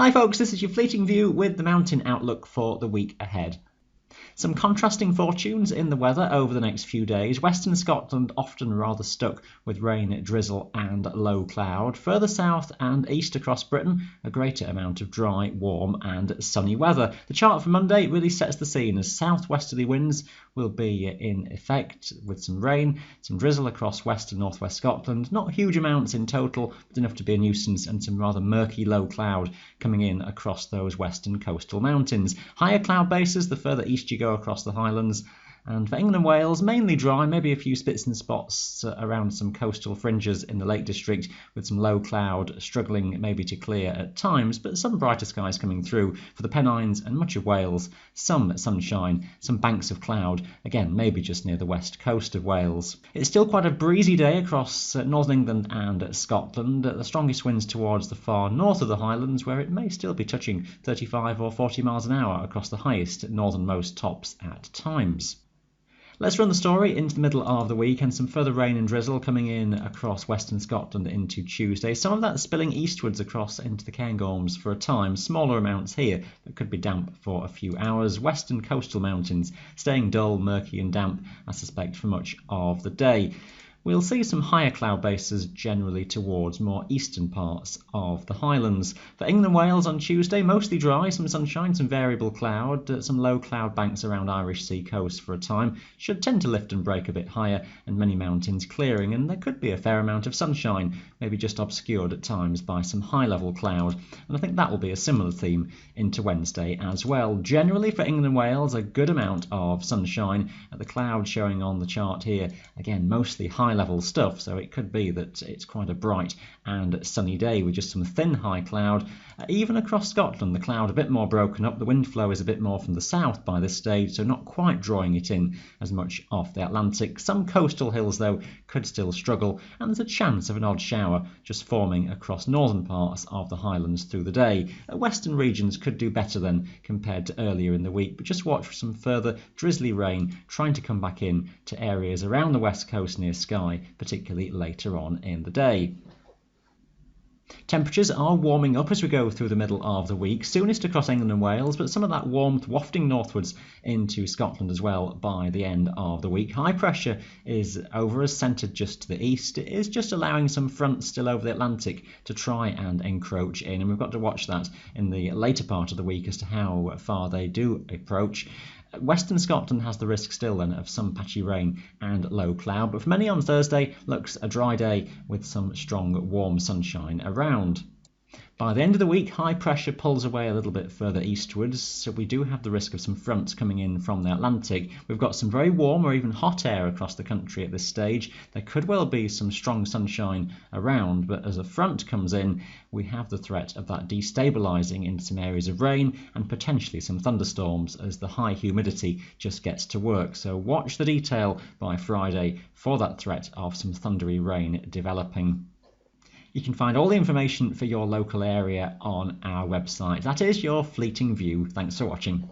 Hi folks, this is your Fleeting View with the mountain outlook for the week ahead. Some contrasting fortunes in the weather over the next few days. Western Scotland often rather stuck with rain, drizzle and low cloud. Further south and east across Britain, a greater amount of dry, warm and sunny weather. The chart for Monday really sets the scene as southwesterly winds will be in effect with some rain, some drizzle across west and northwest Scotland. Not huge amounts in total, but enough to be a nuisance, and some rather murky low cloud coming in across those western coastal mountains. Higher cloud bases the further east you go across the Highlands. And for England and Wales, mainly dry, maybe a few spits and spots around some coastal fringes in the Lake District with some low cloud struggling maybe to clear at times, but some brighter skies coming through. For the Pennines and much of Wales, some sunshine, some banks of cloud, again maybe just near the west coast of Wales. It's still quite a breezy day across northern England and Scotland. The strongest winds towards the far north of the Highlands, where it may still be touching 35 or 40 miles an hour across the highest northernmost tops at times. Let's run the story into the middle of the week, and some further rain and drizzle coming in across western Scotland into Tuesday. Some of that spilling eastwards across into the Cairngorms for a time. Smaller amounts here that could be damp for a few hours. Western coastal mountains staying dull, murky and damp, I suspect, for much of the day. We'll see some higher cloud bases generally towards more eastern parts of the Highlands. For England and Wales on Tuesday, mostly dry, some sunshine, some variable cloud, some low cloud banks around Irish Sea coast for a time. Should tend to lift and break a bit higher, and many mountains clearing, and there could be a fair amount of sunshine, maybe just obscured at times by some high-level cloud. And I think that will be a similar theme into Wednesday as well. Generally for England and Wales, a good amount of sunshine. The cloud showing on the chart here, again, mostly high-level stuff, so it could be that it's quite a bright and sunny day with just some thin high cloud. Even across Scotland, the cloud a bit more broken up. The wind flow is a bit more from the south by this stage, so not quite drawing it in as much off the Atlantic. Some coastal hills, though, could still struggle, and there's a chance of an odd shower just forming across northern parts of the Highlands through the day. Western regions could do better then compared to earlier in the week, but just watch for some further drizzly rain trying to come back in to areas around the west coast near Skye, particularly later on in the day. Temperatures are warming up as we go through the middle of the week, soonest across England and Wales, but some of that warmth wafting northwards into Scotland as well by the end of the week. High pressure is over us, centred just to the east. It is just allowing some fronts still over the Atlantic to try and encroach in, and we've got to watch that in the later part of the week as to how far they do approach. Western Scotland has the risk still then of some patchy rain and low cloud, but for many on Thursday looks a dry day with some strong warm sunshine around. By the end of the week, high pressure pulls away a little bit further eastwards, so we do have the risk of some fronts coming in from the Atlantic. We've got some very warm or even hot air across the country at this stage. There could well be some strong sunshine around, but as a front comes in, we have the threat of that destabilising into some areas of rain and potentially some thunderstorms as the high humidity just gets to work. So watch the detail by Friday for that threat of some thundery rain developing. You can find all the information for your local area on our website. That is your Fleeting View. Thanks for watching.